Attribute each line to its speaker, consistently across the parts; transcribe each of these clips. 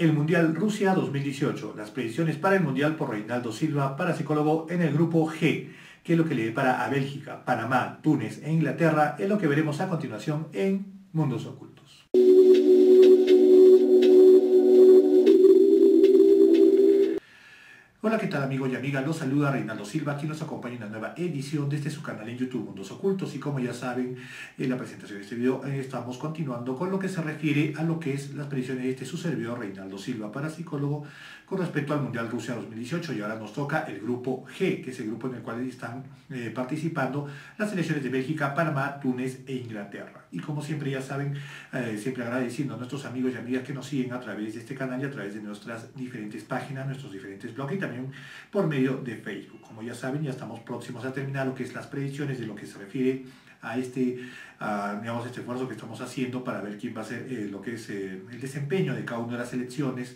Speaker 1: El Mundial Rusia 2018, las predicciones para el Mundial por Reinaldo Silva, parapsicólogo en el grupo G, que es lo que le depara a Bélgica, Panamá, Túnez e Inglaterra, es lo que veremos a continuación en Mundos Ocultos. Hola, ¿qué tal amigos y amigas? Los saluda Reinaldo Silva, quien nos acompaña en una nueva edición de su canal en YouTube Mundos Ocultos. Y como ya saben, en la presentación de este video estamos continuando con lo que se refiere a lo que es las predicciones de su servidor Reinaldo Silva, parapsicólogo, con respecto al Mundial Rusia 2018. Y ahora nos toca el grupo G, que es el grupo en el cual están participando las selecciones de Bélgica, Panamá, Túnez e Inglaterra. Y como siempre ya saben, siempre agradeciendo a nuestros amigos y amigas que nos siguen a través de este canal y a través de nuestras diferentes páginas, nuestros diferentes blogs y también por medio de Facebook. Como ya saben, ya estamos próximos a terminar lo que es las predicciones de lo que se refiere a este esfuerzo que estamos haciendo para ver quién va a ser lo que es el desempeño de cada una de las selecciones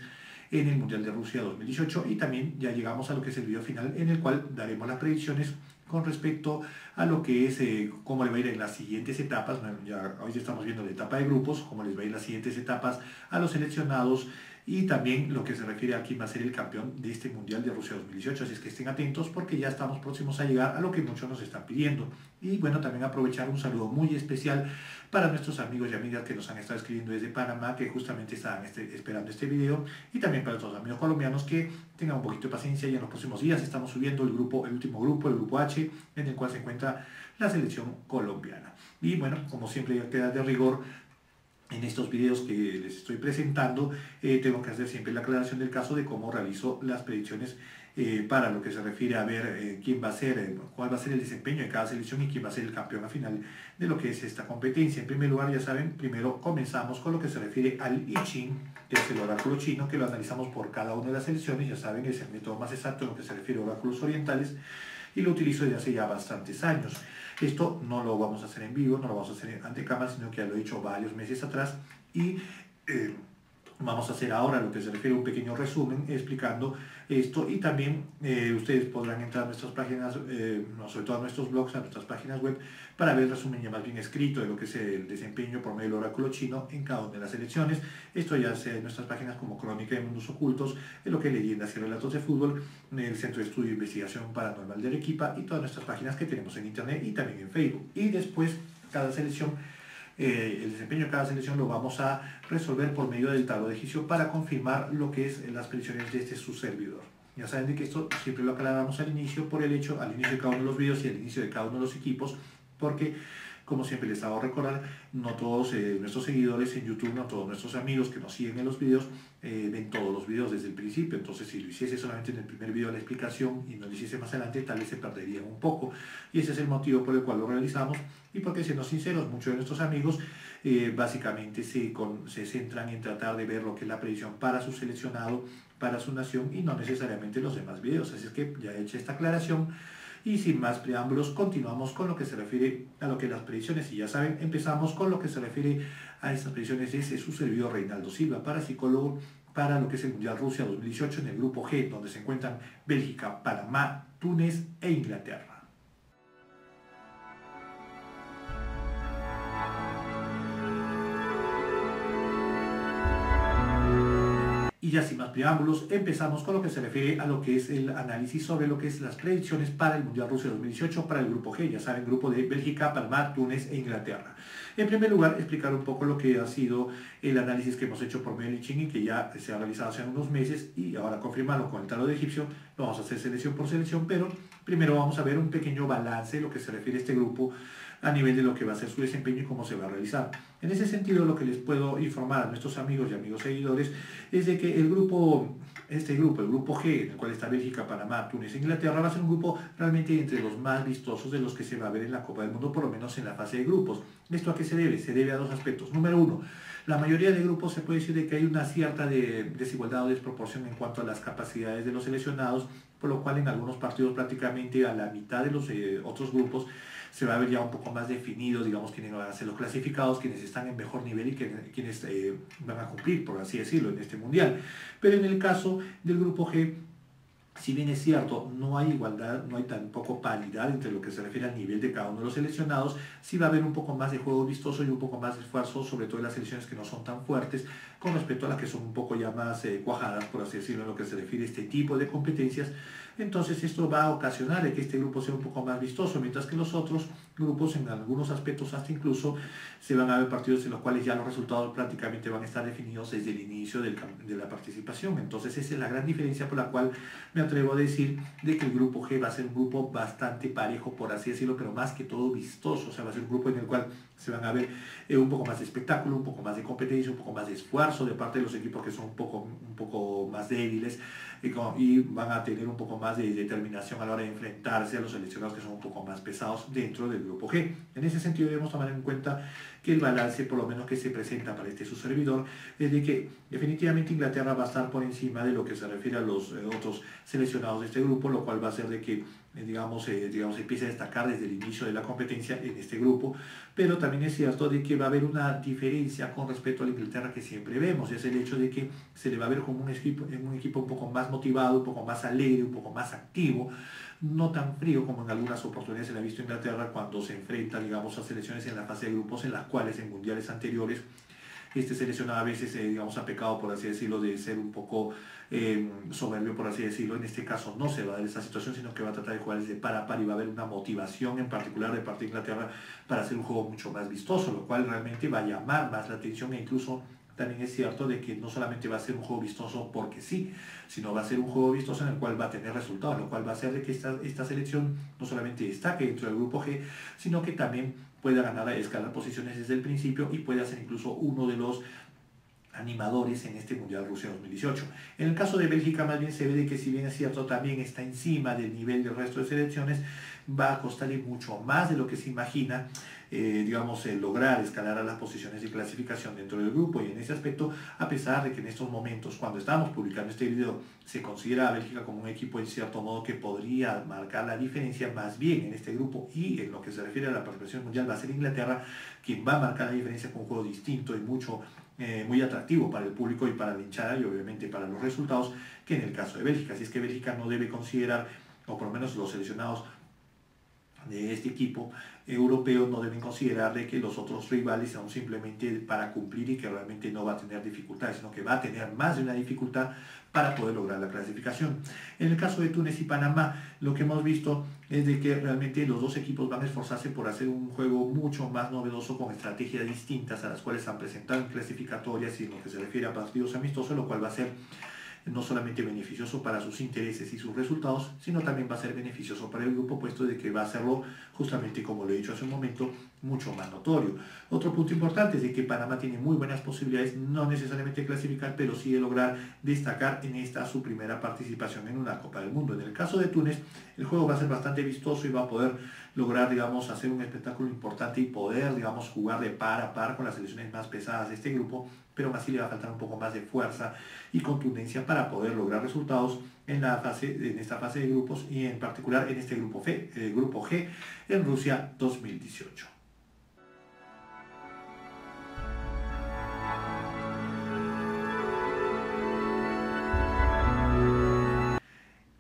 Speaker 1: en el Mundial de Rusia 2018, y también ya llegamos a lo que es el video final en el cual daremos las predicciones con respecto a lo que es cómo le va a ir en las siguientes etapas. Bueno, ya hoy estamos viendo la etapa de grupos, cómo les va a ir en las siguientes etapas a los seleccionados, y también lo que se refiere a quién va a ser el campeón de este Mundial de Rusia 2018, así es que estén atentos porque ya estamos próximos a llegar a lo que muchos nos están pidiendo. Y bueno, también aprovechar un saludo muy especial para nuestros amigos y amigas que nos han estado escribiendo desde Panamá, que justamente estaban esperando este video, y también para nuestros amigos colombianos que tengan un poquito de paciencia, y en los próximos días estamos subiendo el último grupo, el grupo H, en el cual se encuentra la selección colombiana. Y bueno, como siempre ya queda de rigor, en estos videos que les estoy presentando, tengo que hacer siempre la aclaración del caso de cómo realizo las predicciones para lo que se refiere a ver quién va a ser, cuál va a ser el desempeño de cada selección y quién va a ser el campeón al final de lo que es esta competencia. En primer lugar, ya saben, primero comenzamos con lo que se refiere al I Ching, que es el oráculo chino, que lo analizamos por cada una de las selecciones. Ya saben, es el método más exacto en lo que se refiere a oráculos orientales, y lo utilizo desde hace ya bastantes años. Esto no lo vamos a hacer en vivo, no lo vamos a hacer ante cámara, sino que ya lo he hecho varios meses atrás, y vamos a hacer ahora lo que se refiere a un pequeño resumen explicando esto, y también ustedes podrán entrar a nuestras páginas, sobre todo a nuestros blogs, a nuestras páginas web, para ver el resumen ya más bien escrito de lo que es el desempeño por medio del oráculo chino en cada una de las selecciones. Esto ya sea en nuestras páginas como Crónica de Mundos Ocultos, en lo que es Leyendas y Relatos de Fútbol, en el Centro de Estudio e Investigación Paranormal de Arequipa, y todas nuestras páginas que tenemos en internet y también en Facebook. Y después cada selección, el desempeño de cada selección lo vamos a resolver por medio del tarot de egipcio para confirmar lo que es las predicciones de su servidor. Ya saben de que esto siempre lo aclaramos al inicio, por el hecho, al inicio de cada uno de los videos y al inicio de cada uno de los equipos, porque como siempre les hago recordar, no todos nuestros seguidores en YouTube, no todos nuestros amigos que nos siguen en los videos, ven todos los videos desde el principio. Entonces, si lo hiciese solamente en el primer video de la explicación y no lo hiciese más adelante, tal vez se perdería un poco. Y ese es el motivo por el cual lo realizamos, y porque, siendo sinceros, muchos de nuestros amigos básicamente se centran en tratar de ver lo que es la predicción para su seleccionado, para su nación, y no necesariamente los demás videos. Así es que ya he hecho esta aclaración, y sin más preámbulos, continuamos con lo que se refiere a lo que las predicciones. Y ya saben, empezamos con lo que se refiere a estas predicciones de su servidor Reinaldo Silva, parapsicólogo, para lo que es el Mundial Rusia 2018 en el grupo G, donde se encuentran Bélgica, Panamá, Túnez e Inglaterra. Y ya sin más preámbulos, empezamos con lo que se refiere a lo que es el análisis sobre lo que es las predicciones para el Mundial Rusia 2018 para el grupo G, ya saben, grupo de Bélgica, Panamá, Túnez e Inglaterra. En primer lugar, explicar un poco lo que ha sido el análisis que hemos hecho por medio del I Ching, y que ya se ha realizado hace unos meses, y ahora confirmarlo con el tarot de egipcio. Lo vamos a hacer selección por selección, pero primero vamos a ver un pequeño balance de lo que se refiere a este grupo a nivel de lo que va a ser su desempeño y cómo se va a realizar. En ese sentido, lo que les puedo informar a nuestros amigos y amigos seguidores es de que el grupo G, en el cual está Bélgica, Panamá, Túnez e Inglaterra, va a ser un grupo realmente entre los más vistosos de los que se va a ver en la Copa del Mundo, por lo menos en la fase de grupos. ¿Esto a qué se debe? Se debe a dos aspectos. Número uno, la mayoría de grupos se puede decir de que hay una cierta desigualdad o desproporción en cuanto a las capacidades de los seleccionados, por lo cual en algunos partidos prácticamente a la mitad de los otros grupos se va a ver ya un poco más definido, digamos, quiénes van a ser los clasificados, quienes están en mejor nivel y quienes van a cumplir, por así decirlo, en este mundial. Pero en el caso del grupo G, Si bien es cierto, no hay igualdad, no hay tampoco paridad entre lo que se refiere al nivel de cada uno de los seleccionados, sí va a haber un poco más de juego vistoso y un poco más de esfuerzo, sobre todo en las selecciones que no son tan fuertes, con respecto a las que son un poco ya más cuajadas, por así decirlo, en lo que se refiere a este tipo de competencias. Entonces esto va a ocasionar que este grupo sea un poco más vistoso, mientras que los otros grupos en algunos aspectos hasta incluso se van a ver partidos en los cuales ya los resultados prácticamente van a estar definidos desde el inicio de la participación. Entonces esa es la gran diferencia por la cual me atrevo a decir de que el grupo G va a ser un grupo bastante parejo, por así decirlo, pero más que todo vistoso. O sea, va a ser un grupo en el cual se van a ver un poco más de espectáculo, un poco más de competencia, un poco más de esfuerzo de parte de los equipos que son un poco más débiles y van a tener un poco más de determinación a la hora de enfrentarse a los seleccionados que son un poco más pesados dentro del grupo G. En ese sentido debemos tomar en cuenta que el balance, por lo menos que se presenta para su servidor, es de que definitivamente Inglaterra va a estar por encima de lo que se refiere a los otros seleccionados de este grupo, lo cual va a hacer de que digamos, empiece a destacar desde el inicio de la competencia en este grupo, pero también es cierto de que va a haber una diferencia con respecto a la Inglaterra que siempre vemos, es el hecho de que se le va a ver como un equipo un poco más motivado, un poco más alegre, un poco más activo, no tan frío como en algunas oportunidades se le ha visto Inglaterra cuando se enfrenta, digamos, a selecciones en la fase de grupos en las cuales en mundiales anteriores este seleccionado a veces, digamos, ha pecado, por así decirlo, de ser un poco soberbio, por así decirlo. En este caso no se va a dar esta situación, sino que va a tratar de jugar desde par a par y va a haber una motivación en particular de parte de Inglaterra para hacer un juego mucho más vistoso, lo cual realmente va a llamar más la atención e incluso también es cierto de que no solamente va a ser un juego vistoso porque sí, sino va a ser un juego vistoso en el cual va a tener resultados, lo cual va a hacer de que esta selección no solamente destaque dentro del grupo G, sino que también pueda ganar a escalar posiciones desde el principio y pueda ser incluso uno de los animadores en este Mundial Rusia 2018. En el caso de Bélgica más bien se ve de que si bien es cierto también está encima del nivel del resto de selecciones, va a costarle mucho más de lo que se imagina, lograr escalar a las posiciones de clasificación dentro del grupo y en ese aspecto, a pesar de que en estos momentos, cuando estamos publicando este video, se considera a Bélgica como un equipo en cierto modo que podría marcar la diferencia, más bien en este grupo y en lo que se refiere a la participación mundial va a ser Inglaterra quien va a marcar la diferencia con un juego distinto y muy atractivo para el público y para la hinchada y obviamente para los resultados que en el caso de Bélgica. Así es que Bélgica no debe considerar, o por lo menos los seleccionados de este equipo europeo no deben considerar de que los otros rivales son simplemente para cumplir y que realmente no va a tener dificultades, sino que va a tener más de una dificultad para poder lograr la clasificación. En el caso de Túnez y Panamá, lo que hemos visto es de que realmente los dos equipos van a esforzarse por hacer un juego mucho más novedoso con estrategias distintas a las cuales han presentado en clasificatorias y en lo que se refiere a partidos amistosos, lo cual va a ser no solamente beneficioso para sus intereses y sus resultados, sino también va a ser beneficioso para el grupo, puesto de que va a hacerlo justamente, como lo he dicho hace un momento, mucho más notorio. Otro punto importante es de que Panamá tiene muy buenas posibilidades, no necesariamente de clasificar, pero sí de lograr destacar en esta su primera participación en una Copa del Mundo. En el caso de Túnez, el juego va a ser bastante vistoso y va a poder lograr, digamos, hacer un espectáculo importante y poder, digamos, jugar de par a par con las selecciones más pesadas de este grupo, pero aún así le va a faltar un poco más de fuerza y contundencia para poder lograr resultados en esta fase de grupos y en particular en este grupo G en Rusia 2018.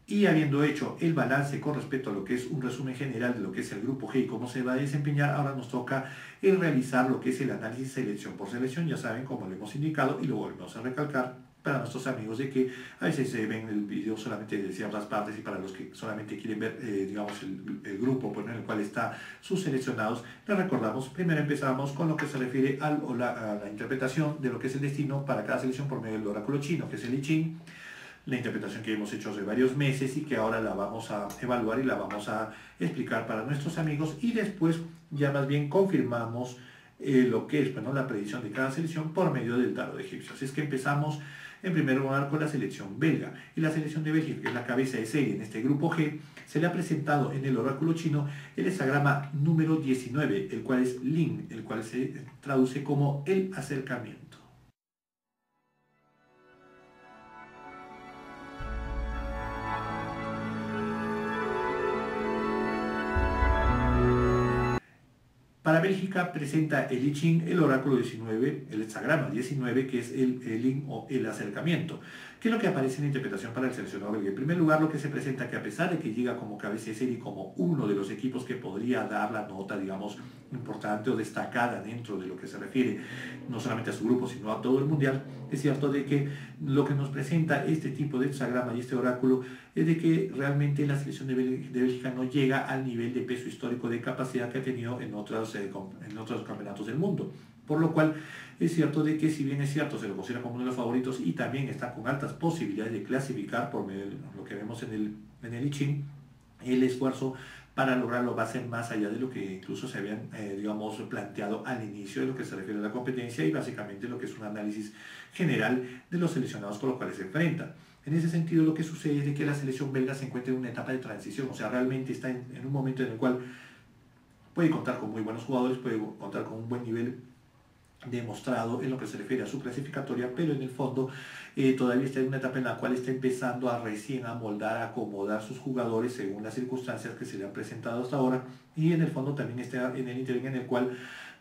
Speaker 1: Y habiendo hecho el balance con respecto a lo que es un resumen general de lo que es el grupo G y cómo se va a desempeñar, ahora nos toca realizar lo que es el análisis selección por selección, ya saben, como lo hemos indicado y lo volvemos a recalcar para nuestros amigos de que a veces se ven el video solamente de ciertas partes y para los que solamente quieren ver, el grupo en el cual están sus seleccionados, les recordamos, primero empezamos con lo que se refiere a la interpretación de lo que es el destino para cada selección por medio del oráculo chino, que es el I Ching, la interpretación que hemos hecho hace varios meses y que ahora la vamos a evaluar y la vamos a explicar para nuestros amigos y después ya más bien confirmamos lo que es la predicción de cada selección por medio del tarot egipcio. Así es que empezamos en primer lugar con la selección belga y la selección de Bélgica, que es la cabeza de serie en este grupo G, se le ha presentado en el oráculo chino el hexagrama número 19, el cual es Lin, el cual se traduce como el acercamiento. Para Bélgica presenta el I Ching, el oráculo 19, el hexagrama 19, que es el link o el acercamiento. ¿Qué es lo que aparece en la interpretación para el seleccionado belga? En primer lugar, lo que se presenta que a pesar de que llega como cabeza de serie y como uno de los equipos que podría dar la nota, digamos, importante o destacada dentro de lo que se refiere no solamente a su grupo, sino a todo el mundial, es cierto de que lo que nos presenta este tipo de hexagrama y este oráculo es de que realmente la selección de Bélgica no llega al nivel de peso histórico de capacidad que ha tenido en otros campeonatos del mundo. Por lo cual es cierto de que si bien es cierto se lo considera como uno de los favoritos y también está con altas posibilidades de clasificar por medio de lo que vemos en el I Ching, el esfuerzo para lograrlo va a ser más allá de lo que incluso se habían, digamos, planteado al inicio de lo que se refiere a la competencia y básicamente lo que es un análisis general de los seleccionados con los cuales se enfrentan. En ese sentido, lo que sucede es de que la selección belga se encuentra en una etapa de transición, o sea, realmente está en un momento en el cual puede contar con muy buenos jugadores, puede contar con un buen nivel demostrado en lo que se refiere a su clasificatoria, pero en el fondo todavía está en una etapa en la cual está empezando a recién amoldar, a acomodar sus jugadores según las circunstancias que se le han presentado hasta ahora, y en el fondo también está en el interín en el cual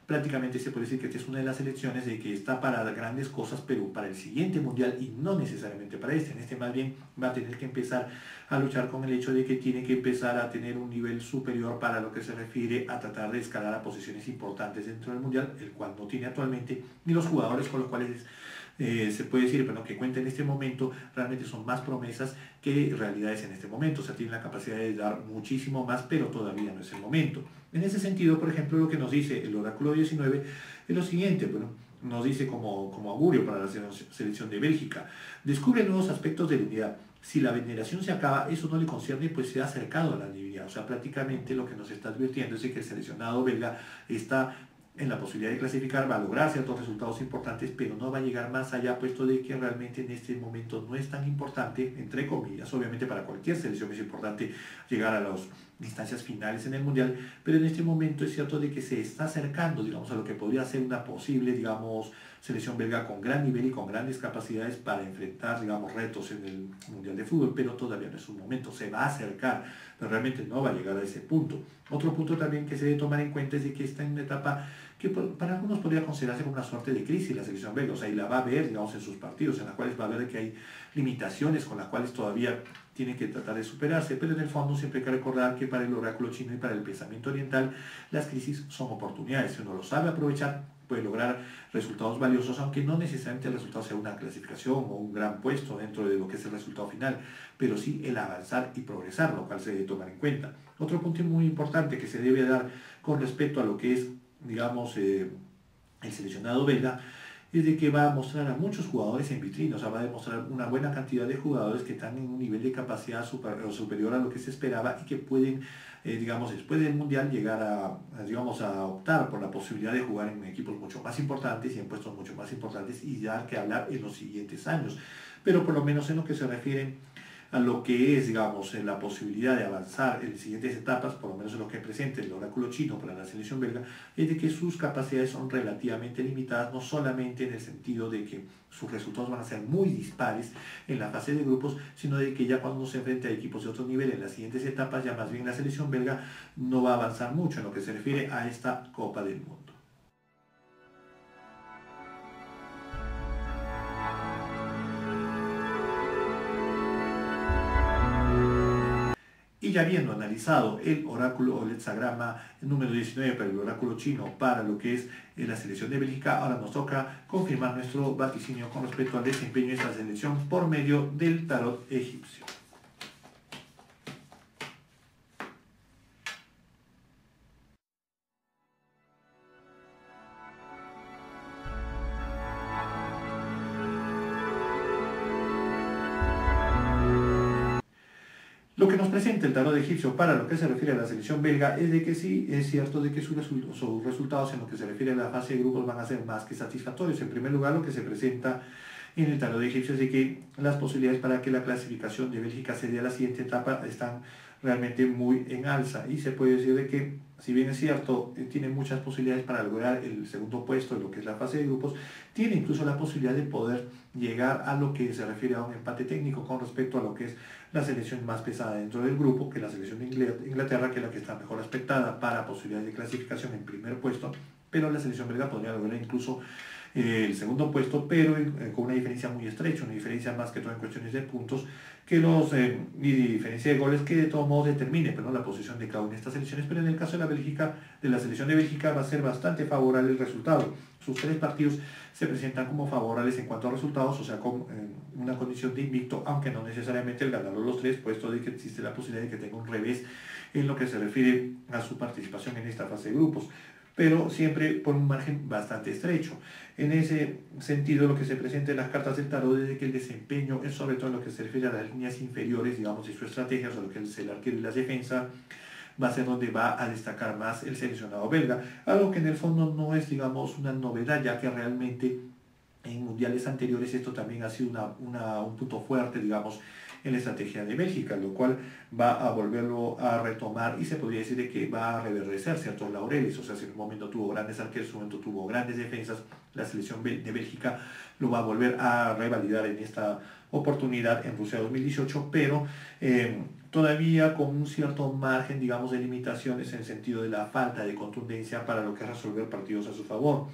Speaker 1: prácticamente se puede decir que esta es una de las elecciones de que está para grandes cosas, pero para el siguiente mundial y no necesariamente para este. En este más bien va a tener que empezar a luchar con el hecho de que tiene que empezar a tener un nivel superior para lo que se refiere a tratar de escalar a posiciones importantes dentro del mundial, el cual no tiene actualmente, ni los jugadores con los cuales se puede decir, pero que cuenta en este momento, realmente son más promesas que realidades en este momento. O sea, tienen la capacidad de dar muchísimo más, pero todavía no es el momento. En ese sentido, por ejemplo, lo que nos dice el oráculo 19 es lo siguiente, bueno, nos dice como augurio para la selección de Bélgica: descubre nuevos aspectos de la unidad. Si la veneración se acaba, eso no le concierne, pues se ha acercado a la divinidad. O sea, prácticamente lo que nos está advirtiendo es que el seleccionado belga está en la posibilidad de clasificar, va a lograr ciertos resultados importantes, pero no va a llegar más allá, puesto de que realmente en este momento no es tan importante, entre comillas, obviamente para cualquier selección es importante llegar a las instancias finales en el Mundial, pero en este momento es cierto de que se está acercando, digamos, a lo que podría ser una posible, digamos, selección belga con gran nivel y con grandes capacidades para enfrentar, digamos, retos en el Mundial de Fútbol, pero todavía no es un momento, se va a acercar, pero realmente no va a llegar a ese punto. Otro punto también que se debe tomar en cuenta es de que está en una etapa que para algunos podría considerarse como una suerte de crisis la selección belga, o sea, y la va a ver, digamos, en sus partidos, en las cuales va a ver que hay limitaciones con las cuales todavía tiene que tratar de superarse, pero en el fondo siempre hay que recordar que para el oráculo chino y para el pensamiento oriental, las crisis son oportunidades. Si uno lo sabe aprovechar, puede lograr resultados valiosos, aunque no necesariamente el resultado sea una clasificación o un gran puesto dentro de lo que es el resultado final, pero sí el avanzar y progresar, lo cual se debe tomar en cuenta. Otro punto muy importante que se debe dar con respecto a lo que es, digamos, el seleccionado belga, es de que va a mostrar a muchos jugadores en vitrina, o sea, va a demostrar una buena cantidad de jugadores que están en un nivel de capacidad superior a lo que se esperaba y que pueden, digamos, después del Mundial llegar digamos, a optar por la posibilidad de jugar en equipos mucho más importantes y en puestos mucho más importantes y dar que hablar en los siguientes años. Pero por lo menos en lo que se refiere a lo que es, digamos, la posibilidad de avanzar en las siguientes etapas, por lo menos en lo que presenta el oráculo chino para la selección belga, es de que sus capacidades son relativamente limitadas, no solamente en el sentido de que sus resultados van a ser muy dispares en la fase de grupos, sino de que ya cuando uno se enfrenta a equipos de otro nivel en las siguientes etapas, ya más bien la selección belga no va a avanzar mucho en lo que se refiere a esta Copa del Mundo. Y ya habiendo analizado el oráculo o el hexagrama número 19 para el oráculo chino para lo que es la selección de Bélgica, ahora nos toca confirmar nuestro vaticinio con respecto al desempeño de esta selección por medio del tarot egipcio. Lo que nos presenta el tarot egipcio para lo que se refiere a la selección belga es de que sí, es cierto de que sus resultados en lo que se refiere a la fase de grupos van a ser más que satisfactorios. En primer lugar, lo que se presenta en el tarot egipcio es de que las posibilidades para que la clasificación de Bélgica se dé a la siguiente etapa están realmente muy en alza, y se puede decir de que, si bien es cierto, tiene muchas posibilidades para lograr el segundo puesto en lo que es la fase de grupos, tiene incluso la posibilidad de poder llegar a lo que se refiere a un empate técnico con respecto a lo que es la selección más pesada dentro del grupo, que es la selección de Inglaterra, que es la que está mejor aspectada para posibilidades de clasificación en primer puesto, pero la selección belga podría lograr incluso el segundo puesto, pero con una diferencia muy estrecha, una diferencia más que todo en cuestiones de puntos, que y diferencia de goles que de todos modos determine, pero, ¿no?, la posición de cada una de estas selecciones. Pero en el caso de la Bélgica, de la selección de Bélgica, va a ser bastante favorable el resultado. Sus 3 partidos se presentan como favorables en cuanto a resultados, o sea, con una condición de invicto, aunque no necesariamente el ganador los 3, puesto de que existe la posibilidad de que tenga un revés en lo que se refiere a su participación en esta fase de grupos, pero siempre por un margen bastante estrecho. En ese sentido, lo que se presenta en las cartas del tarot es de que el desempeño, es sobre todo en lo que se refiere a las líneas inferiores, digamos, de su estrategia, o sea, lo que es el arquero y la defensa, va a ser donde va a destacar más el seleccionado belga, algo que en el fondo no es, digamos, una novedad, ya que realmente en mundiales anteriores esto también ha sido un punto fuerte, digamos, en la estrategia de Bélgica, lo cual va a volverlo a retomar, y se podría decir de que va a reverdecer ciertos laureles. O sea, si en un momento tuvo grandes arqueros, en un momento tuvo grandes defensas, la selección de Bélgica lo va a volver a revalidar en esta oportunidad en Rusia 2018, pero todavía con un cierto margen, digamos, de limitaciones en el sentido de la falta de contundencia para lo que es resolver partidos a su favor.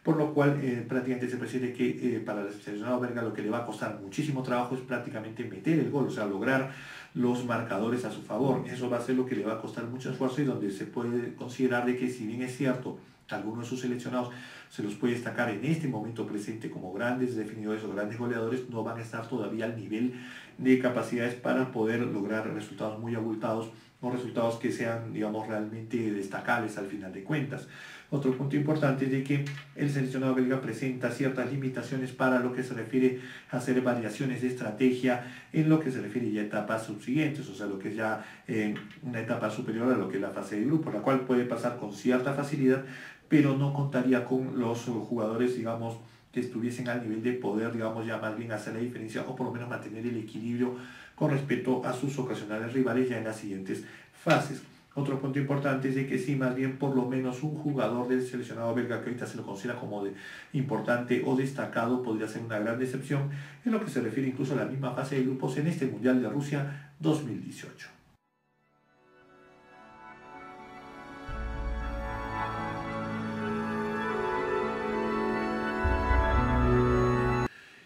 Speaker 1: Por lo cual prácticamente se percibe que para el seleccionado belga lo que le va a costar muchísimo trabajo es prácticamente meter el gol, o sea, lograr los marcadores a su favor. Eso va a ser lo que le va a costar mucho esfuerzo, y donde se puede considerar de que, si bien es cierto, algunos de sus seleccionados se los puede destacar en este momento presente como grandes definidores o grandes goleadores, no van a estar todavía al nivel de capacidades para poder lograr resultados muy abultados, o resultados que sean, digamos, realmente destacables al final de cuentas. Otro punto importante es de que el seleccionado belga presenta ciertas limitaciones para lo que se refiere a hacer variaciones de estrategia en lo que se refiere ya a etapas subsiguientes, o sea, lo que es ya una etapa superior a lo que es la fase de grupo, la cual puede pasar con cierta facilidad, pero no contaría con los jugadores, digamos, que estuviesen al nivel de poder, digamos, ya más bien hacer la diferencia, o por lo menos mantener el equilibrio con respecto a sus ocasionales rivales ya en las siguientes fases. Otro punto importante es de que sí, más bien por lo menos un jugador del seleccionado belga, que ahorita se lo considera como importante o destacado, podría ser una gran decepción en lo que se refiere incluso a la misma fase de grupos en este Mundial de Rusia 2018.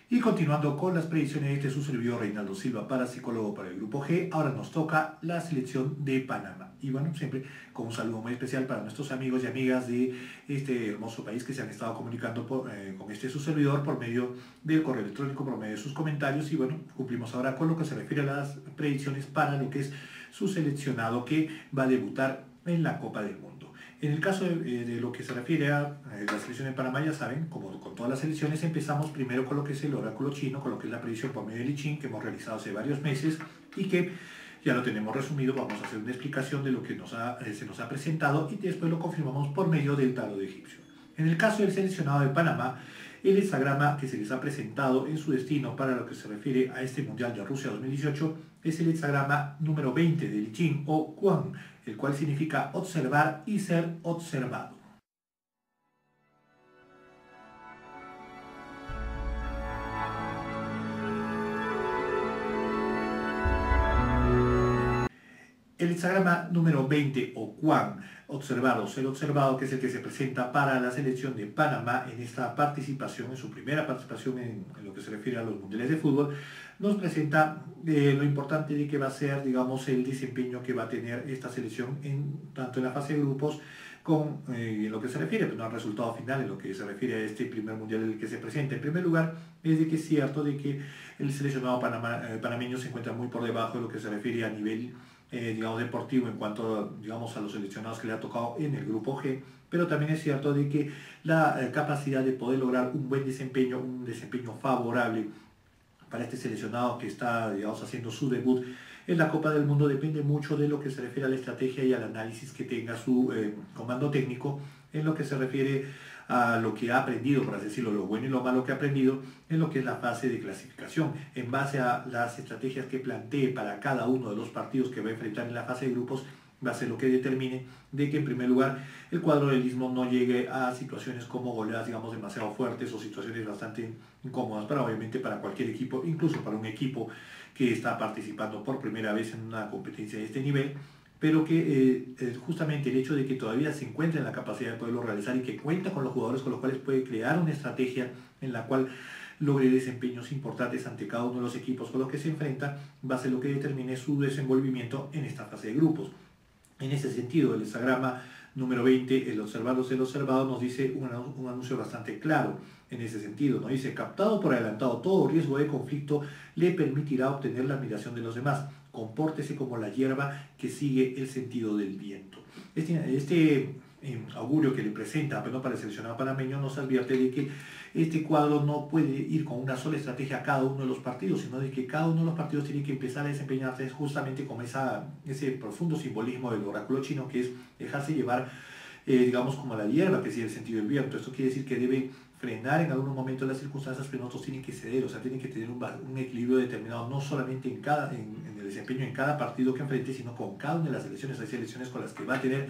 Speaker 1: Y continuando con las predicciones de su servidor Reinaldo Silva, parapsicólogo para el Grupo G, ahora nos toca la selección de Panamá. Y bueno, siempre con un saludo muy especial para nuestros amigos y amigas de este hermoso país que se han estado comunicando con su servidor por medio del correo electrónico, por medio de sus comentarios. Y bueno, cumplimos ahora con lo que se refiere a las predicciones para lo que es su seleccionado que va a debutar en la Copa del Mundo. En el caso de lo que se refiere a la selección de Panamá, ya saben, como con todas las selecciones, empezamos primero con lo que es el oráculo chino, con lo que es la predicción por medio del I Ching, que hemos realizado hace varios meses y que ya lo tenemos resumido. Vamos a hacer una explicación de lo que se nos ha presentado, y después lo confirmamos por medio del tarot egipcio. En el caso del seleccionado de Panamá, el hexagrama que se les ha presentado en su destino para lo que se refiere a este Mundial de Rusia 2018 es el hexagrama número 20 del I Ching, o Quan, el cual significa observar y ser observado. El hexagrama número 20, o Quan, observado, ser observado, que es el que se presenta para la selección de Panamá en esta participación, en su primera participación en lo que se refiere a los mundiales de fútbol, nos presenta lo importante de que va a ser, digamos, el desempeño que va a tener esta selección tanto en la fase de grupos con lo que se refiere, pero no al resultado final, en lo que se refiere a este primer mundial en el que se presenta. En primer lugar, es de que es cierto de que el seleccionado panameño se encuentra muy por debajo de lo que se refiere a nivel digamos, deportivo en cuanto, digamos, a los seleccionados que le ha tocado en el grupo G, pero también es cierto de que la capacidad de poder lograr un buen desempeño, un desempeño favorable para este seleccionado que está, digamos, haciendo su debut en la Copa del Mundo, depende mucho de lo que se refiere a la estrategia y al análisis que tenga su comando técnico en lo que se refiere a lo que ha aprendido, por así decirlo, lo bueno y lo malo que ha aprendido en lo que es la fase de clasificación, en base a las estrategias que plantee para cada uno de los partidos que va a enfrentar en la fase de grupos, va a ser lo que determine de que en primer lugar el cuadro del Istmo no llegue a situaciones como goleadas, digamos, demasiado fuertes o situaciones bastante incómodas para, obviamente, para cualquier equipo, incluso para un equipo que está participando por primera vez en una competencia de este nivel, pero que justamente el hecho de que todavía se encuentra en la capacidad de poderlo realizar y que cuenta con los jugadores con los cuales puede crear una estrategia en la cual logre desempeños importantes ante cada uno de los equipos con los que se enfrenta, va a ser lo que determine su desenvolvimiento en esta fase de grupos. En ese sentido, el hexagrama número 20, el observado, nos dice un anuncio bastante claro en ese sentido. Nos dice: captado por adelantado, todo riesgo de conflicto le permitirá obtener la admiración de los demás. Compórtese como la hierba que sigue el sentido del viento. Este augurio que le presenta para el seleccionado panameño nos advierte de que este cuadro no puede ir con una sola estrategia a cada uno de los partidos, sino de que cada uno de los partidos tiene que empezar a desempeñarse justamente con ese profundo simbolismo del oráculo chino, que es dejarse llevar, digamos, como la hierba que sigue el sentido del viento. Esto quiere decir que debe frenar en algunos momentos las circunstancias, pero otros tienen que ceder, o sea, tienen que tener un equilibrio determinado, no solamente en el desempeño en cada partido que enfrente, sino con cada una de las selecciones. Hay selecciones con las que va a tener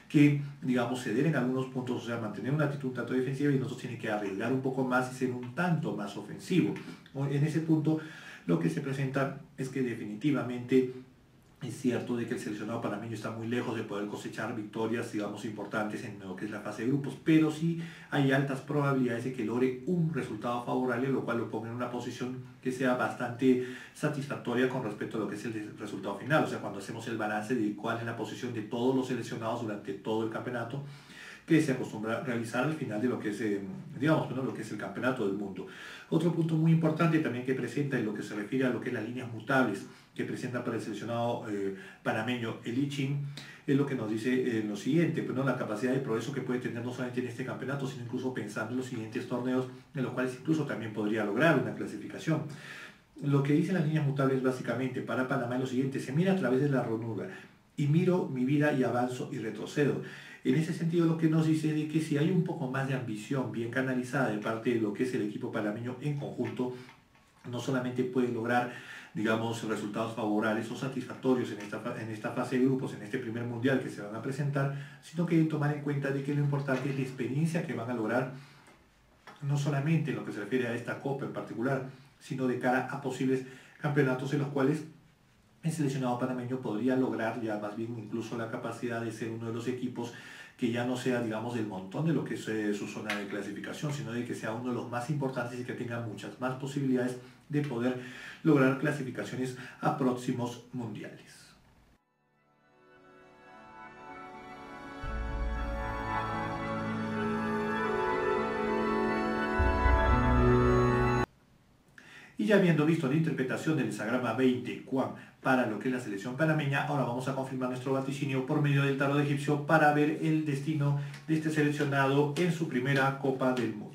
Speaker 1: que, digamos, ceder en algunos puntos, o sea, mantener una actitud un tanto defensiva, y nosotros tiene que arriesgar un poco más y ser un tanto más ofensivo. En ese punto, lo que se presenta es que definitivamente es cierto de que el seleccionado panameño está muy lejos de poder cosechar victorias, digamos, importantes en lo que es la fase de grupos, pero sí hay altas probabilidades de que logre un resultado favorable, lo cual lo ponga en una posición que sea bastante satisfactoria con respecto a lo que es el resultado final. O sea, cuando hacemos el balance de cuál es la posición de todos los seleccionados durante todo el campeonato, que se acostumbra a realizar al final de lo que es, digamos, bueno, lo que es el campeonato del mundo. Otro punto muy importante también que presenta en lo que se refiere a lo que es las líneas mutables que presenta para el seleccionado panameño el I Ching, es lo que nos dice lo siguiente: pues, ¿no?, la capacidad de progreso que puede tener no solamente en este campeonato, sino incluso pensando en los siguientes torneos, en los cuales incluso también podría lograr una clasificación. Lo que dicen las líneas mutables básicamente para Panamá es lo siguiente: se mira a través de la ranura y miro mi vida y avanzo y retrocedo. En ese sentido, lo que nos dice es de que si hay un poco más de ambición bien canalizada de parte de lo que es el equipo panameño en conjunto, no solamente puede lograr, digamos, resultados favorables o satisfactorios en esta fase de grupos, en este primer mundial que se van a presentar, sino que deben tomar en cuenta de que lo importante es la experiencia que van a lograr, no solamente en lo que se refiere a esta Copa en particular, sino de cara a posibles campeonatos en los cuales el seleccionado panameño podría lograr ya más bien incluso la capacidad de ser uno de los equipos que ya no sea, digamos, del montón de lo que es su zona de clasificación, sino de que sea uno de los más importantes y que tenga muchas más posibilidades de poder lograr clasificaciones a próximos mundiales. Y ya habiendo visto la interpretación del hexagrama 20 Juan para lo que es la selección panameña, ahora vamos a confirmar nuestro vaticinio por medio del tarot egipcio para ver el destino de este seleccionado en su primera Copa del Mundo.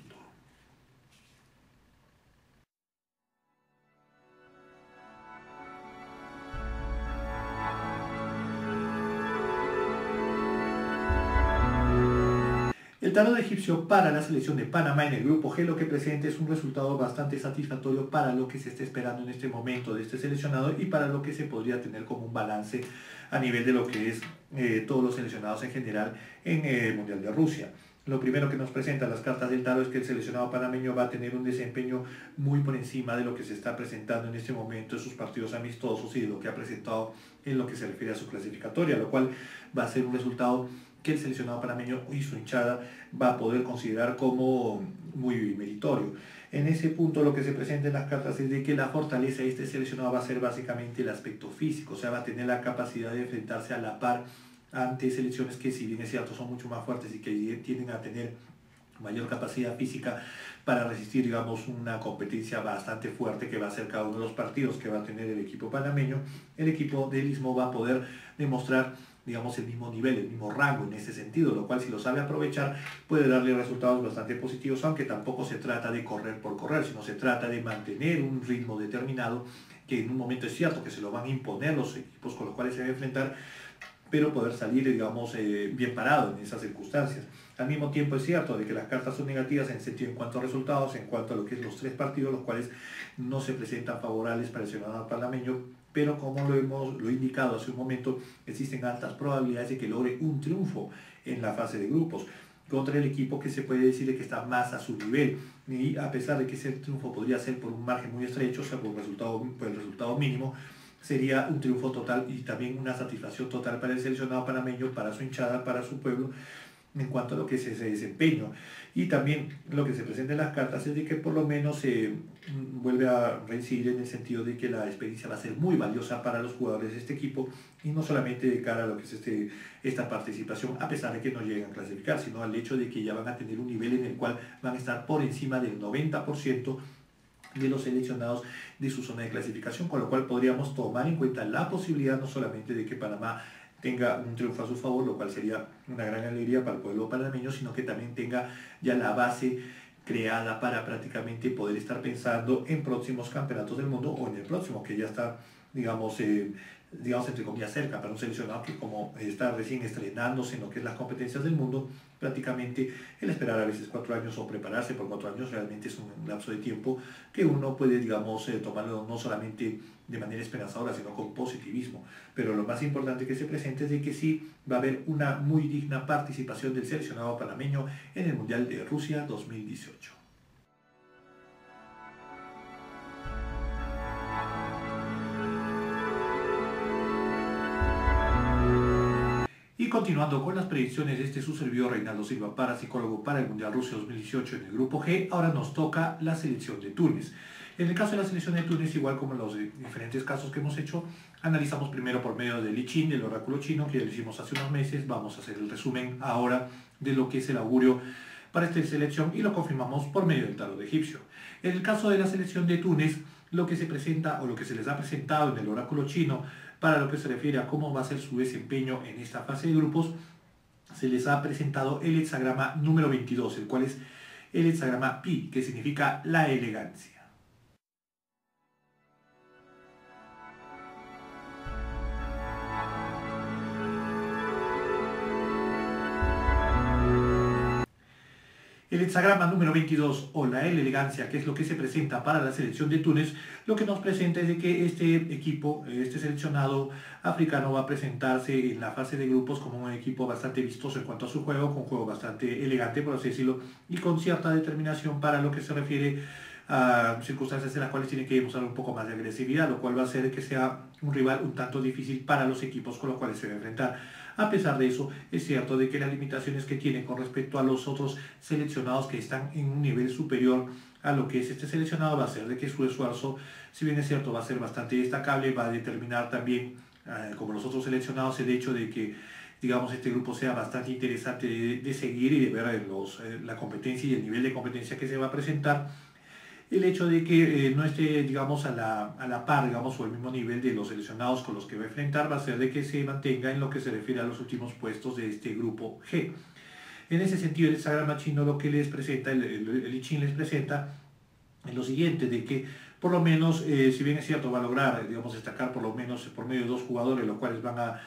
Speaker 1: El tarot egipcio para la selección de Panamá en el grupo G lo que presenta es un resultado bastante satisfactorio para lo que se está esperando en este momento de este seleccionado y para lo que se podría tener como un balance a nivel de lo que es todos los seleccionados en general en el Mundial de Rusia. Lo primero que nos presentan las cartas del tarot es que el seleccionado panameño va a tener un desempeño muy por encima de lo que se está presentando en este momento en sus partidos amistosos y de lo que ha presentado en lo que se refiere a su clasificatoria, lo cual va a ser un resultado que el seleccionado panameño y su hinchada va a poder considerar como muy meritorio. En ese punto lo que se presenta en las cartas es de que la fortaleza de este seleccionado va a ser básicamente el aspecto físico, o sea, va a tener la capacidad de enfrentarse a la par ante selecciones que, si bien es cierto, son mucho más fuertes y que tienden a tener mayor capacidad física para resistir, digamos, una competencia bastante fuerte que va a ser cada uno de los partidos que va a tener el equipo panameño. El equipo del Istmo va a poder demostrar, digamos, el mismo nivel, el mismo rango en ese sentido, lo cual, si lo sabe aprovechar, puede darle resultados bastante positivos, aunque tampoco se trata de correr por correr, sino se trata de mantener un ritmo determinado, que en un momento es cierto que se lo van a imponer los equipos con los cuales se va a enfrentar, pero poder salir, digamos, bien parado en esas circunstancias. Al mismo tiempo es cierto de que las cartas son negativas en el sentido en cuanto a resultados, en cuanto a lo que es los 3 partidos, los cuales no se presentan favorables para el seleccionado panameño, pero como lo he indicado hace un momento, existen altas probabilidades de que logre un triunfo en la fase de grupos contra el equipo que se puede decir de que está más a su nivel, y a pesar de que ese triunfo podría ser por un margen muy estrecho, o sea, por el resultado mínimo, sería un triunfo total y también una satisfacción total para el seleccionado panameño, para su hinchada, para su pueblo, en cuanto a lo que es ese desempeño. Y también lo que se presenta en las cartas es de que por lo menos se vuelve a reincidir en el sentido de que la experiencia va a ser muy valiosa para los jugadores de este equipo, y no solamente de cara a lo que es esta participación, a pesar de que no llegan a clasificar, sino al hecho de que ya van a tener un nivel en el cual van a estar por encima del 90% de los seleccionados de su zona de clasificación, con lo cual podríamos tomar en cuenta la posibilidad no solamente de que Panamá tenga un triunfo a su favor, lo cual sería una gran alegría para el pueblo panameño, sino que también tenga ya la base creada para prácticamente poder estar pensando en próximos campeonatos del mundo, o en el próximo que ya está, digamos, entre comillas, cerca para un seleccionado que, como está recién estrenándose en lo que es las competencias del mundo, prácticamente el esperar a veces 4 años o prepararse por 4 años realmente es un lapso de tiempo que uno puede, digamos, tomarlo no solamente de manera esperanzadora, sino con positivismo. Pero lo más importante que se presente es de que sí va a haber una muy digna participación del seleccionado panameño en el Mundial de Rusia 2018. Y continuando con las predicciones de su servidor Reinaldo Silva, parapsicólogo para el Mundial Rusia 2018 en el Grupo G, ahora nos toca la selección de Túnez. En el caso de la selección de Túnez, igual como en los diferentes casos que hemos hecho, analizamos primero por medio del I Ching, del oráculo chino, que ya lo hicimos hace unos meses. Vamos a hacer el resumen ahora de lo que es el augurio para esta selección y lo confirmamos por medio del tarot egipcio. En el caso de la selección de Túnez, lo que se presenta o lo que se les ha presentado en el oráculo chino para lo que se refiere a cómo va a ser su desempeño en esta fase de grupos, se les ha presentado el hexagrama número 22, el cual es el hexagrama Pi, que significa la elegancia. El hexagrama número 22 o la elegancia, que es lo que se presenta para la selección de Túnez, lo que nos presenta es de que este equipo, este seleccionado africano, va a presentarse en la fase de grupos como un equipo bastante vistoso en cuanto a su juego, con un juego bastante elegante, por así decirlo, y con cierta determinación para lo que se refiere a circunstancias en las cuales tiene que demostrar un poco más de agresividad, lo cual va a hacer que sea un rival un tanto difícil para los equipos con los cuales se va a enfrentar. A pesar de eso, es cierto de que las limitaciones que tienen con respecto a los otros seleccionados que están en un nivel superior a lo que es este seleccionado va a ser de que su esfuerzo, si bien es cierto, va a ser bastante destacable, va a determinar también, como los otros seleccionados, el hecho de que, digamos, este grupo sea bastante interesante de seguir y de ver la competencia y el nivel de competencia que se va a presentar. El hecho de que no esté, digamos, a la par, digamos, o al mismo nivel de los seleccionados con los que va a enfrentar, va a ser de que se mantenga en lo que se refiere a los últimos puestos de este grupo G. En ese sentido, el hexagrama chino lo que les presenta, el I Ching les presenta es lo siguiente, de que por lo menos, si bien es cierto, va a lograr, digamos, destacar por lo menos por medio de 2 jugadores, los cuales van a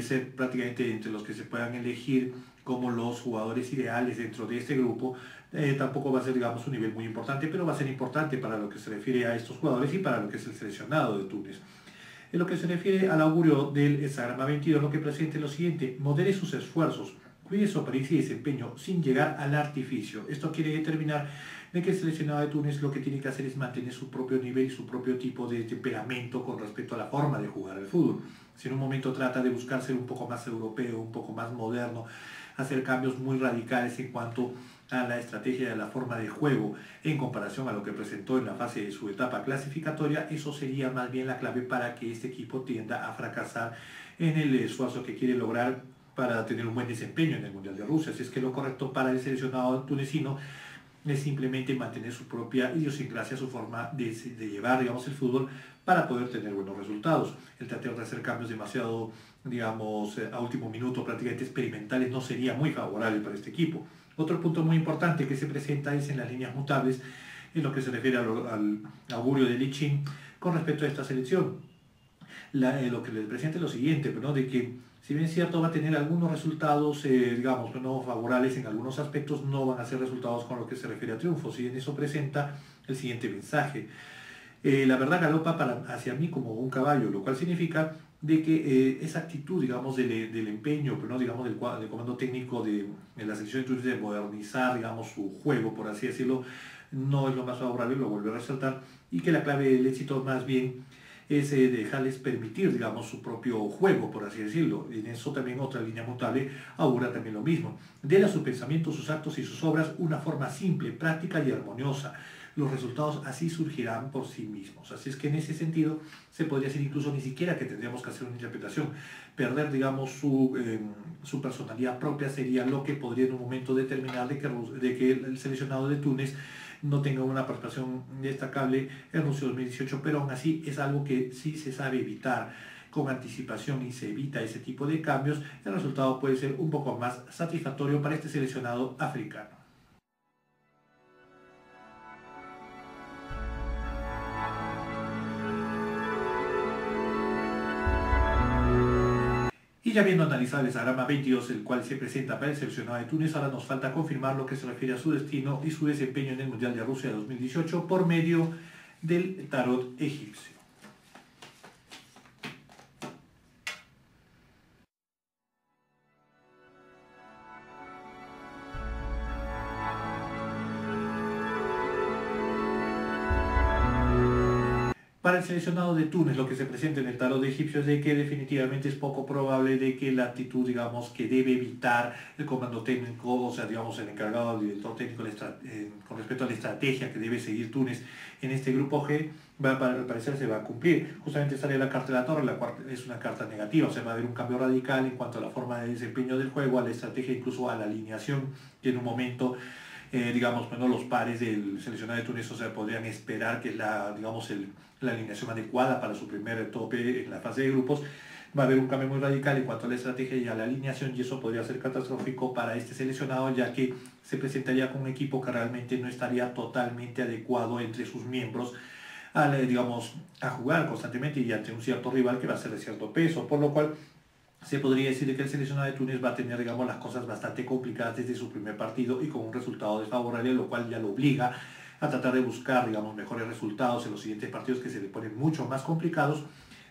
Speaker 1: ser prácticamente entre los que se puedan elegir como los jugadores ideales dentro de este grupo. Tampoco va a ser, digamos, un nivel muy importante, pero va a ser importante para lo que se refiere a estos jugadores y para lo que es el seleccionado de Túnez. En lo que se refiere al augurio del hexagrama 22, lo que presenta es lo siguiente: modere sus esfuerzos, cuide su apariencia y desempeño sin llegar al artificio. Esto quiere determinar de que el seleccionado de Túnez lo que tiene que hacer es mantener su propio nivel y su propio tipo de temperamento con respecto a la forma de jugar al fútbol. Si en un momento trata de buscar ser un poco más europeo, un poco más moderno, hacer cambios muy radicales en cuanto a la estrategia de la forma de juego en comparación a lo que presentó en la fase de su etapa clasificatoria, eso sería más bien la clave para que este equipo tienda a fracasar en el esfuerzo que quiere lograr para tener un buen desempeño en el Mundial de Rusia. Así es que lo correcto para el seleccionado tunecino es simplemente mantener su propia idiosincrasia, su forma de llevar, digamos, el fútbol para poder tener buenos resultados. El tratar de hacer cambios demasiado, digamos, a último minuto, prácticamente experimentales, no sería muy favorable para este equipo. Otro punto muy importante que se presenta es en las líneas mutables, en lo que se refiere al augurio de I Ching con respecto a esta selección. lo que les presenta es lo siguiente, ¿no? De que si bien es cierto va a tener algunos resultados, digamos, no favorables en algunos aspectos, no van a ser resultados con lo que se refiere a triunfos. Y en eso presenta el siguiente mensaje. La verdad galopa hacia mí como un caballo, lo cual significa de que esa actitud, digamos, del empeño, pero no, digamos, del comando técnico de la selección de Túnez de modernizar, digamos, su juego, por así decirlo, no es lo más favorable, lo vuelvo a resaltar, y que la clave del éxito más bien es dejarles permitir, digamos, su propio juego, por así decirlo. En eso también otra línea mutable augura también lo mismo. Dele a su pensamiento, sus actos y sus obras una forma simple, práctica y armoniosa. Los resultados así surgirán por sí mismos. Así es que en ese sentido se podría decir incluso ni siquiera que tendríamos que hacer una interpretación. Perder, digamos, su personalidad propia sería lo que podría en un momento determinar de que el seleccionado de Túnez no tenga una participación destacable en Rusia 2018, pero aún así es algo que sí se sabe evitar con anticipación y se evita ese tipo de cambios, el resultado puede ser un poco más satisfactorio para este seleccionado africano. Y ya habiendo analizado el hexagrama 22, el cual se presenta para el seleccionado de Túnez, ahora nos falta confirmar lo que se refiere a su destino y su desempeño en el Mundial de Rusia 2018 por medio del tarot egipcio. Para el seleccionado de Túnez, lo que se presenta en el tarot de egipcio es de que definitivamente es poco probable de que la actitud, digamos, que debe evitar el comando técnico, o sea, digamos, el encargado del director técnico con respecto a la estrategia que debe seguir Túnez en este grupo G, al parecer se va a cumplir. Justamente sale la carta de la torre, la cual es una carta negativa, o sea, va a haber un cambio radical en cuanto a la forma de desempeño del juego, a la estrategia, incluso a la alineación, que en un momento digamos, bueno, los pares del seleccionado de Túnez, o sea, podrían esperar que digamos, la alineación adecuada para su primer tope en la fase de grupos. Va a haber un cambio muy radical en cuanto a la estrategia y a la alineación, y eso podría ser catastrófico para este seleccionado, ya que se presentaría con un equipo que realmente no estaría totalmente adecuado entre sus miembros digamos, a jugar constantemente y ante un cierto rival que va a ser de cierto peso, por lo cual se podría decir que el seleccionado de Túnez va a tener, digamos, las cosas bastante complicadas desde su primer partido y con un resultado desfavorable, lo cual ya lo obliga a tratar de buscar, digamos, mejores resultados en los siguientes partidos que se le ponen mucho más complicados,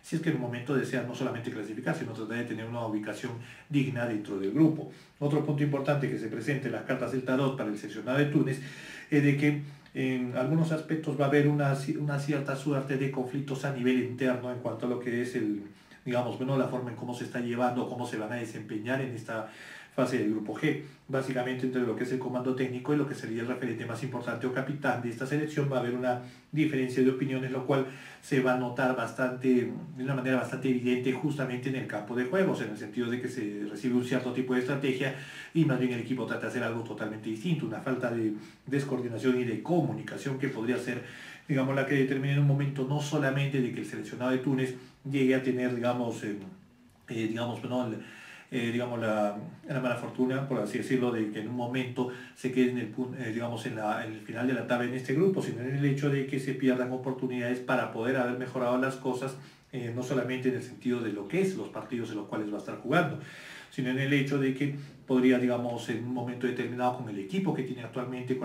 Speaker 1: si es que en un momento desea no solamente clasificar, sino tratar de tener una ubicación digna dentro del grupo. Otro punto importante que se presenta en las cartas del tarot para el seleccionado de Túnez es de que en algunos aspectos va a haber una cierta suerte de conflictos a nivel interno en cuanto a lo que es digamos, bueno, la forma en cómo se está llevando, cómo se van a desempeñar en esta fase del grupo G. Básicamente entre lo que es el comando técnico y lo que sería el referente más importante o capitán de esta selección va a haber una diferencia de opiniones, lo cual se va a notar de una manera bastante evidente justamente en el campo de juegos, en el sentido de que se recibe un cierto tipo de estrategia y más bien el equipo trata de hacer algo totalmente distinto, una falta de descoordinación y de comunicación que podría ser, digamos, la que determine en un momento no solamente de que el seleccionado de Túnez llegue a tener, digamos, digamos, bueno, digamos la mala fortuna, por así decirlo, de que en un momento se quede digamos, en el final de la tabla en este grupo, sino en el hecho de que se pierdan oportunidades para poder haber mejorado las cosas, no solamente en el sentido de lo que es los partidos en los cuales va a estar jugando, sino en el hecho de que podría, digamos, en un momento determinado con el equipo que tiene actualmente,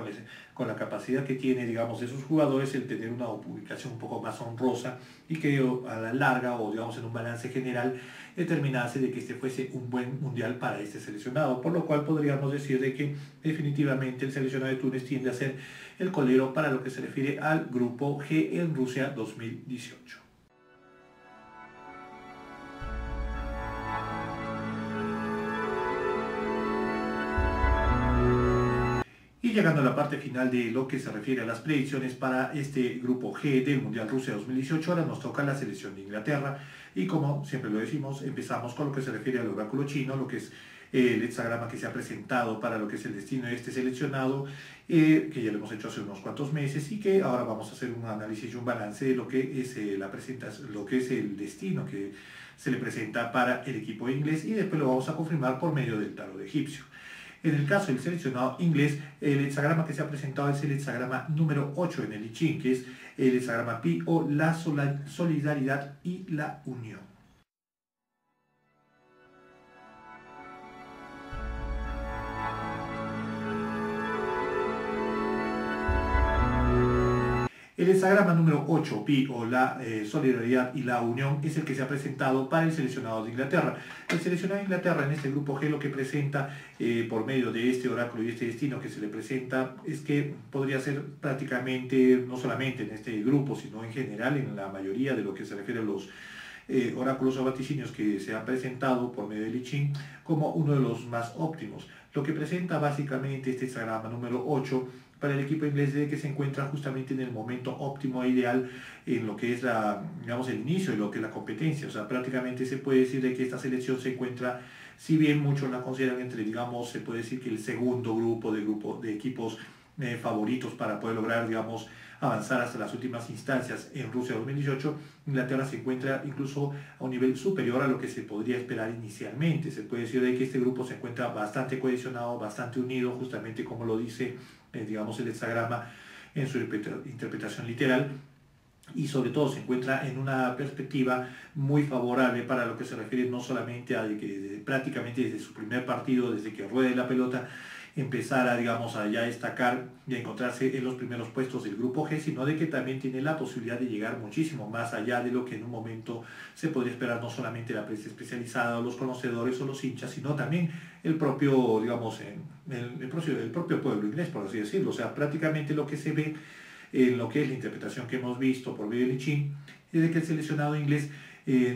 Speaker 1: con la capacidad que tiene, digamos, de sus jugadores, el tener una ubicación un poco más honrosa y que a la larga o, digamos, en un balance general, determinase de que este fuese un buen mundial para este seleccionado, por lo cual podríamos decir de que definitivamente el seleccionado de Túnez tiende a ser el colero para lo que se refiere al grupo G en Rusia 2018. Y llegando a la parte final de lo que se refiere a las predicciones para este grupo G del Mundial Rusia 2018, ahora nos toca la selección de Inglaterra y como siempre lo decimos, empezamos con lo que se refiere al oráculo chino, lo que es el hexagrama que se ha presentado para lo que es el destino de este seleccionado, que ya lo hemos hecho hace unos cuantos meses y que ahora vamos a hacer un análisis y un balance de lo que es la presentación, lo que es el destino que se le presenta para el equipo inglés y después lo vamos a confirmar por medio del tarot egipcio. En el caso del seleccionado inglés, el hexagrama que se ha presentado es el hexagrama número 8 en el I Ching, que es el hexagrama Pi o la solidaridad y la unión. El hexagrama número 8, Pi, o la solidaridad y la unión, es el que se ha presentado para el seleccionado de Inglaterra. El seleccionado de Inglaterra en este grupo G lo que presenta por medio de este oráculo y este destino que se le presenta es que podría ser prácticamente, no solamente en este grupo, sino en general en la mayoría de lo que se refiere a los oráculos o vaticinios que se han presentado por medio del I Ching como uno de los más óptimos. Lo que presenta básicamente este hexagrama número 8 para el equipo inglés de que se encuentra justamente en el momento óptimo e ideal en lo que es digamos, el inicio de lo que es la competencia. O sea, prácticamente se puede decir de que esta selección se encuentra, si bien muchos la consideran entre, digamos, se puede decir que el segundo grupo de equipos favoritos para poder lograr, digamos, avanzar hasta las últimas instancias en Rusia 2018, Inglaterra se encuentra incluso a un nivel superior a lo que se podría esperar inicialmente. Se puede decir de que este grupo se encuentra bastante cohesionado, bastante unido, justamente como lo dice digamos, el hexagrama en su interpretación literal, y sobre todo se encuentra en una perspectiva muy favorable para lo que se refiere no solamente a que prácticamente desde su primer partido, desde que ruede la pelota, empezar digamos, a ya destacar y a encontrarse en los primeros puestos del grupo G, sino de que también tiene la posibilidad de llegar muchísimo más allá de lo que en un momento se podría esperar, no solamente la prensa especializada o los conocedores o los hinchas, sino también el propio, digamos, el propio pueblo inglés, por así decirlo. O sea, prácticamente lo que se ve en lo que es la interpretación que hemos visto por medio del I Ching es de que el seleccionado inglés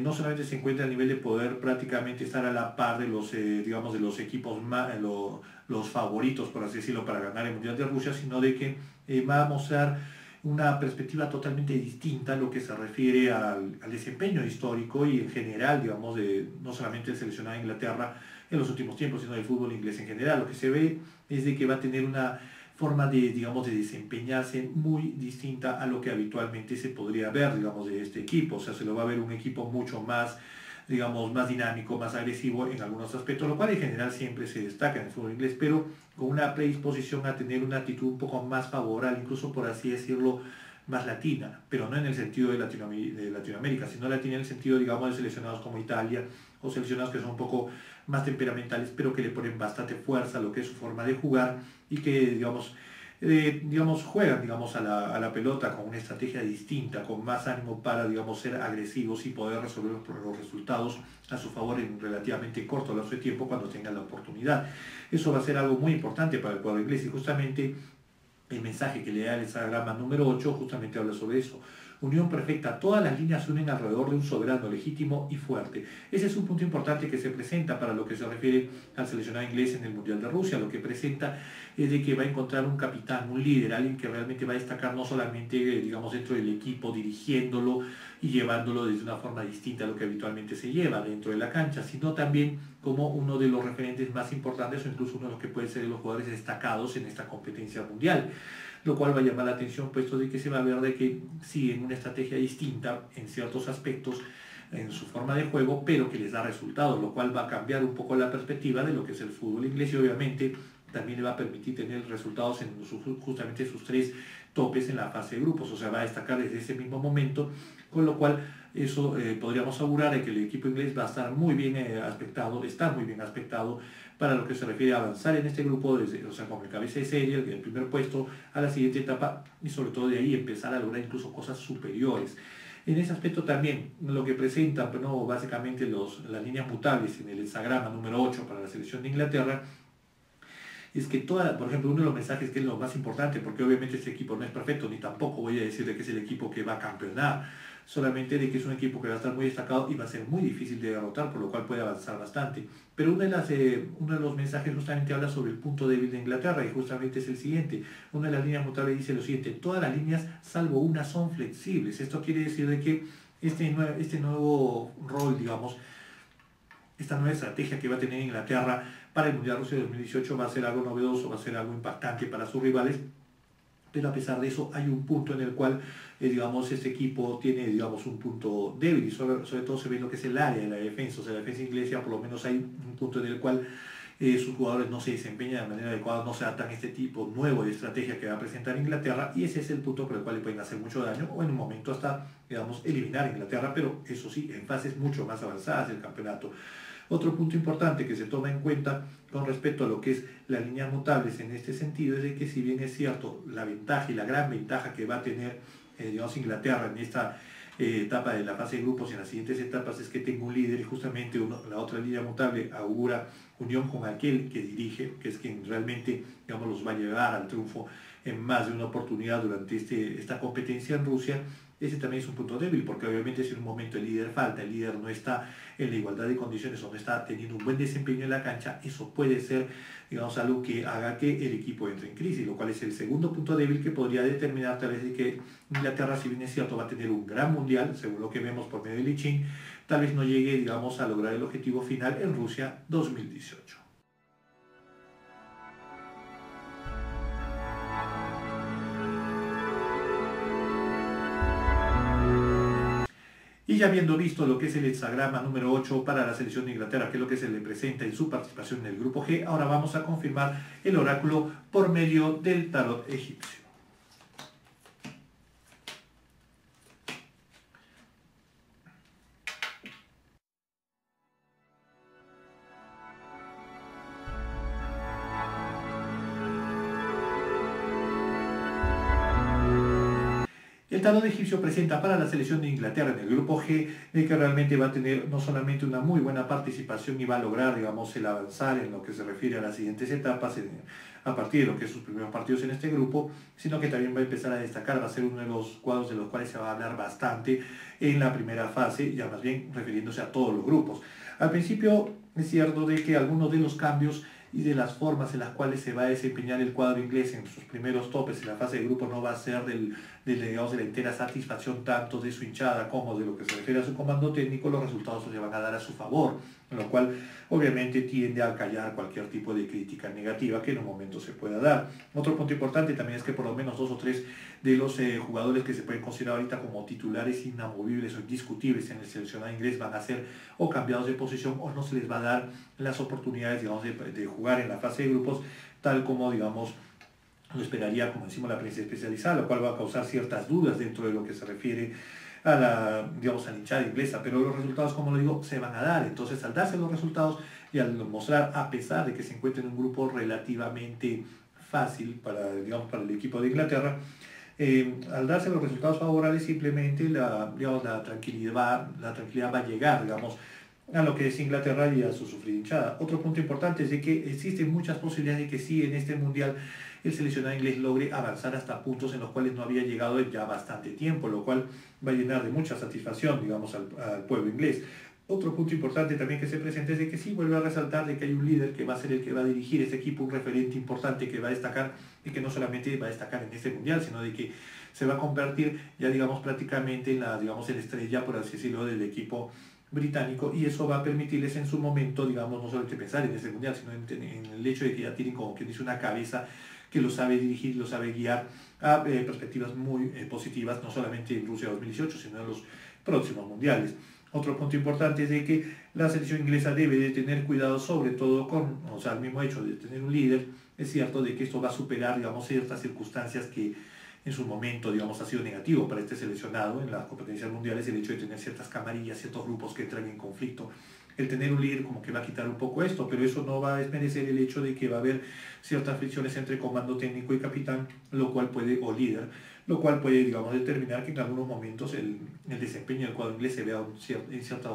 Speaker 1: no solamente se encuentra a nivel de poder prácticamente estar a la par de los, digamos, de los equipos los favoritos, por así decirlo, para ganar el Mundial de Rusia, sino de que va a mostrar una perspectiva totalmente distinta a lo que se refiere al desempeño histórico y en general, digamos, de no solamente el seleccionado de Inglaterra en los últimos tiempos, sino del fútbol inglés en general. Lo que se ve es de que va a tener una forma de, digamos, de desempeñarse muy distinta a lo que habitualmente se podría ver, digamos, de este equipo. O sea, se lo va a ver un equipo mucho más, digamos, más dinámico, más agresivo en algunos aspectos, lo cual en general siempre se destaca en el fútbol inglés, pero con una predisposición a tener una actitud un poco más favorable, incluso por así decirlo, más latina, pero no en el sentido de Latinoamérica, sino latina en el sentido, digamos, de seleccionados como Italia, o seleccionados que son un poco más temperamentales, pero que le ponen bastante fuerza a lo que es su forma de jugar y que, digamos, juegan, digamos, a la pelota con una estrategia distinta, con más ánimo para, digamos, ser agresivos y poder resolver los resultados a su favor en relativamente corto lapso de tiempo cuando tengan la oportunidad. Eso va a ser algo muy importante para el pueblo inglés y justamente el mensaje que le da el hexagrama número 8 justamente habla sobre eso. Unión perfecta, todas las líneas se unen alrededor de un soberano legítimo y fuerte. Ese es un punto importante que se presenta para lo que se refiere al seleccionado inglés en el Mundial de Rusia. Lo que presenta es de que va a encontrar un capitán, un líder, alguien que realmente va a destacar no solamente, digamos, dentro del equipo, dirigiéndolo y llevándolo desde una forma distinta a lo que habitualmente se lleva dentro de la cancha, sino también como uno de los referentes más importantes o incluso uno de los que puede ser los jugadores destacados en esta competencia mundial, lo cual va a llamar la atención puesto de que se va a ver de que siguen una estrategia distinta en ciertos aspectos en su forma de juego, pero que les da resultados, lo cual va a cambiar un poco la perspectiva de lo que es el fútbol inglés y obviamente también le va a permitir tener resultados en justamente sus tres topes en la fase de grupos, o sea, va a destacar desde ese mismo momento, con lo cual eso podríamos augurar de que el equipo inglés va a estar muy bien aspectado, está muy bien aspectado para lo que se refiere a avanzar en este grupo, desde, o sea, con el cabeza de serie, el primer puesto a la siguiente etapa y sobre todo de ahí empezar a lograr incluso cosas superiores. En ese aspecto también lo que presentan, ¿no?, básicamente las líneas mutables en el hexagrama número 8 para la selección de Inglaterra, es que por ejemplo, uno de los mensajes que es lo más importante, porque obviamente este equipo no es perfecto, ni tampoco voy a decir de que es el equipo que va a campeonar, solamente de que es un equipo que va a estar muy destacado y va a ser muy difícil de derrotar, por lo cual puede avanzar bastante. Pero uno de los mensajes justamente habla sobre el punto débil de Inglaterra y justamente es el siguiente. Una de las líneas mutables dice lo siguiente: todas las líneas salvo una son flexibles. Esto quiere decir de que este nuevo rol, digamos, esta nueva estrategia que va a tener Inglaterra para el Mundial Rusia 2018 va a ser algo novedoso, va a ser algo impactante para sus rivales, pero a pesar de eso hay un punto en el cual, digamos, este equipo tiene, digamos, un punto débil y sobre todo se ve lo que es el área de la defensa, o sea, la defensa inglesa, por lo menos hay un punto en el cual sus jugadores no se desempeñan de manera adecuada, no se adaptan a este tipo nuevo de estrategia que va a presentar Inglaterra, y ese es el punto por el cual le pueden hacer mucho daño o en un momento hasta, digamos, eliminar a Inglaterra, pero eso sí, en fases mucho más avanzadas del campeonato. Otro punto importante que se toma en cuenta con respecto a lo que es las líneas mutables en este sentido es de que, si bien es cierto la ventaja y la gran ventaja que va a tener digamos, Inglaterra en esta etapa de la fase de grupos y en las siguientes etapas, es que tenga un líder, y justamente la otra línea mutable augura unión con aquel que dirige, que es quien realmente, digamos, los va a llevar al triunfo en más de una oportunidad durante esta competencia en Rusia. Ese también es un punto débil, porque obviamente si en un momento el líder falta, el líder no está en la igualdad de condiciones o no está teniendo un buen desempeño en la cancha, eso puede ser, digamos, algo que haga que el equipo entre en crisis, lo cual es el segundo punto débil que podría determinar tal vez de que Inglaterra, si bien es cierto, va a tener un gran mundial, según lo que vemos por medio de Lichín, tal vez no llegue, digamos, a lograr el objetivo final en Rusia 2018. Y ya habiendo visto lo que es el hexagrama número 8 para la selección de Inglaterra, que es lo que se le presenta en su participación en el grupo G, ahora vamos a confirmar el oráculo por medio del tarot egipcio. El tarot egipcio presenta para la selección de Inglaterra en el grupo G de que realmente va a tener no solamente una muy buena participación y va a lograr, digamos, el avanzar en lo que se refiere a las siguientes etapas a partir de lo que es sus primeros partidos en este grupo, sino que también va a empezar a destacar, va a ser uno de los cuadros de los cuales se va a hablar bastante en la primera fase, ya más bien refiriéndose a todos los grupos. Al principio es cierto de que algunos de los cambios y de las formas en las cuales se va a desempeñar el cuadro inglés en sus primeros topes en la fase de grupo no va a ser digamos, de la entera satisfacción tanto de su hinchada como de lo que se refiere a su comando técnico. Los resultados se van a dar a su favor, lo cual obviamente tiende a callar cualquier tipo de crítica negativa que en un momento se pueda dar. Otro punto importante también es que por lo menos 2 o 3 de los jugadores que se pueden considerar ahorita como titulares inamovibles o indiscutibles en el seleccionado inglés van a ser o cambiados de posición o no se les va a dar las oportunidades, digamos, de jugar en la fase de grupos tal como, digamos, lo esperaría, como decimos, la prensa especializada, lo cual va a causar ciertas dudas dentro de lo que se refiere a la, digamos, a la hinchada inglesa, pero los resultados, como lo digo, se van a dar. Entonces, al darse los resultados y al mostrar, a pesar de que se encuentra en un grupo relativamente fácil para, digamos, para el equipo de Inglaterra, al darse los resultados favorables, simplemente digamos, la tranquilidad va a llegar, digamos, a lo que es Inglaterra y a su sufrida hinchada. Otro punto importante es de que existen muchas posibilidades de que sí en este mundial el seleccionado inglés logre avanzar hasta puntos en los cuales no había llegado en ya bastante tiempo, lo cual va a llenar de mucha satisfacción, digamos, al pueblo inglés. Otro punto importante también que se presenta es de que sí vuelve a resaltar de que hay un líder que va a ser el que va a dirigir este equipo, un referente importante que va a destacar y que no solamente va a destacar en este mundial, sino de que se va a convertir ya, digamos, prácticamente en la, digamos, en la estrella, por así decirlo, del equipo británico, y eso va a permitirles en su momento, digamos, no solamente pensar en este mundial, sino en el hecho de que ya tienen, como quien dice, una cabeza que lo sabe dirigir, lo sabe guiar a perspectivas muy positivas, no solamente en Rusia 2018, sino en los próximos mundiales. Otro punto importante es de que la selección inglesa debe de tener cuidado, sobre todo con, o sea, el mismo hecho de tener un líder. Es cierto de que esto va a superar, digamos, ciertas circunstancias que en su momento, digamos, ha sido negativo para este seleccionado en las competencias mundiales, el hecho de tener ciertas camarillas, ciertos grupos que entran en conflicto. El tener un líder como que va a quitar un poco esto, pero eso no va a desmerecer el hecho de que va a haber ciertas fricciones entre comando técnico y capitán, lo cual puede, o líder, lo cual puede, digamos, determinar que en algunos momentos el desempeño del cuadro inglés se vea en ciertas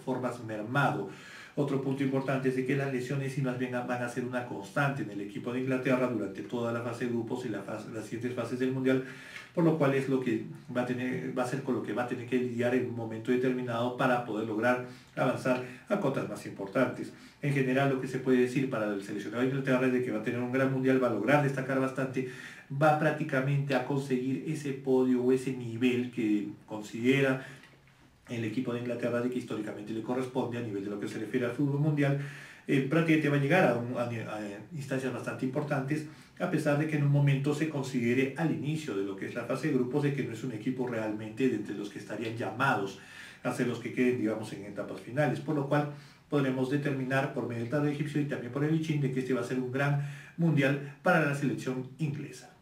Speaker 1: formas mermado. Otro punto importante es de que las lesiones sí más bien van a ser una constante en el equipo de Inglaterra durante toda la fase de grupos y las siguientes fases del Mundial, por lo cual es lo que va a ser con lo que va a tener que lidiar en un momento determinado para poder lograr avanzar a cotas más importantes. En general, lo que se puede decir para el seleccionado de Inglaterra es de que va a tener un gran Mundial, va a lograr destacar bastante, va prácticamente a conseguir ese podio o ese nivel que considera el equipo de Inglaterra de que históricamente le corresponde a nivel de lo que se refiere al fútbol mundial. Prácticamente va a llegar a instancias bastante importantes, a pesar de que en un momento se considere al inicio de lo que es la fase de grupos de que no es un equipo realmente de entre los que estarían llamados a ser los que queden, digamos, en etapas finales, por lo cual podremos determinar por medio del tablero egipcio y también por el I Ching de que este va a ser un gran mundial para la selección inglesa.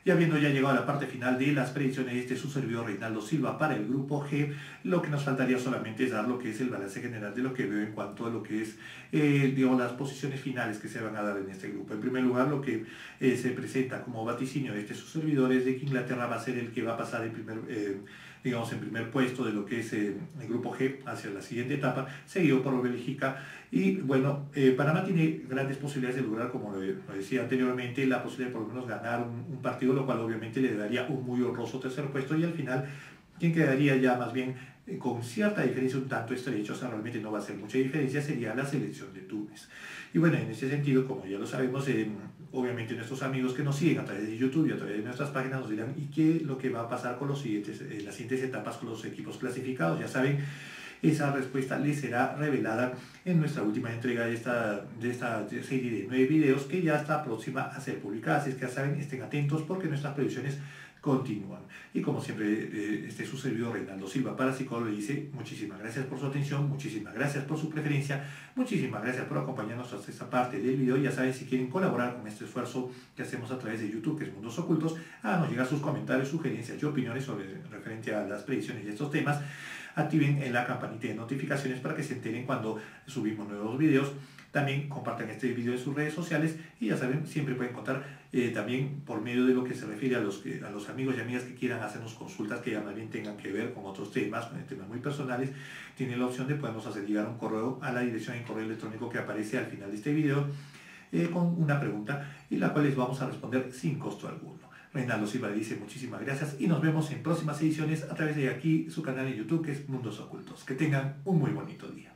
Speaker 1: Y habiendo ya llegado a la parte final de las predicciones de su servidor Reinaldo Silva para el grupo G, lo que nos faltaría solamente es dar lo que es el balance general de lo que veo en cuanto a lo que es, digamos, las posiciones finales que se van a dar en este grupo. En primer lugar, lo que se presenta como vaticinio de su servidor es de que Inglaterra va a ser el que va a pasar en primer puesto de lo que es el grupo G hacia la siguiente etapa, seguido por Bélgica. Y bueno, Panamá tiene grandes posibilidades de lograr, como lo decía anteriormente, la posibilidad de por lo menos ganar un partido, lo cual obviamente le daría un muy honroso tercer puesto, y al final quien quedaría ya más bien con cierta diferencia, un tanto estrecho, o sea, realmente no va a ser mucha diferencia, sería la selección de Túnez. Y bueno, en ese sentido, como ya lo sabemos, obviamente nuestros amigos que nos siguen a través de YouTube y a través de nuestras páginas nos dirán, ¿y qué es lo que va a pasar con las siguientes etapas con los equipos clasificados? Ya saben, esa respuesta les será revelada en nuestra última entrega de esta serie de 9 videos que ya está próxima a ser publicada. Así es que ya saben, estén atentos porque nuestras predicciones continúan. Y como siempre, su servidor Reinaldo Silva para Psicólogo le dice muchísimas gracias por su atención, muchísimas gracias por su preferencia, muchísimas gracias por acompañarnos hasta esta parte del video. Ya saben, si quieren colaborar con este esfuerzo que hacemos a través de YouTube, que es Mundos Ocultos, háganos llegar sus comentarios, sugerencias y opiniones referente a las predicciones y estos temas. Activen en la campanita de notificaciones para que se enteren cuando subimos nuevos videos. También compartan este video en sus redes sociales y ya saben, siempre pueden contar también por medio de lo que se refiere a los amigos y amigas que quieran hacernos consultas que ya más bien tengan que ver con otros temas, con temas muy personales. Tienen la opción de podernos hacer llegar un correo a la dirección en correo electrónico que aparece al final de este video con una pregunta y la cual les vamos a responder sin costo alguno. Reinaldo Silva dice muchísimas gracias y nos vemos en próximas ediciones a través de aquí su canal en YouTube que es Mundos Ocultos. Que tengan un muy bonito día.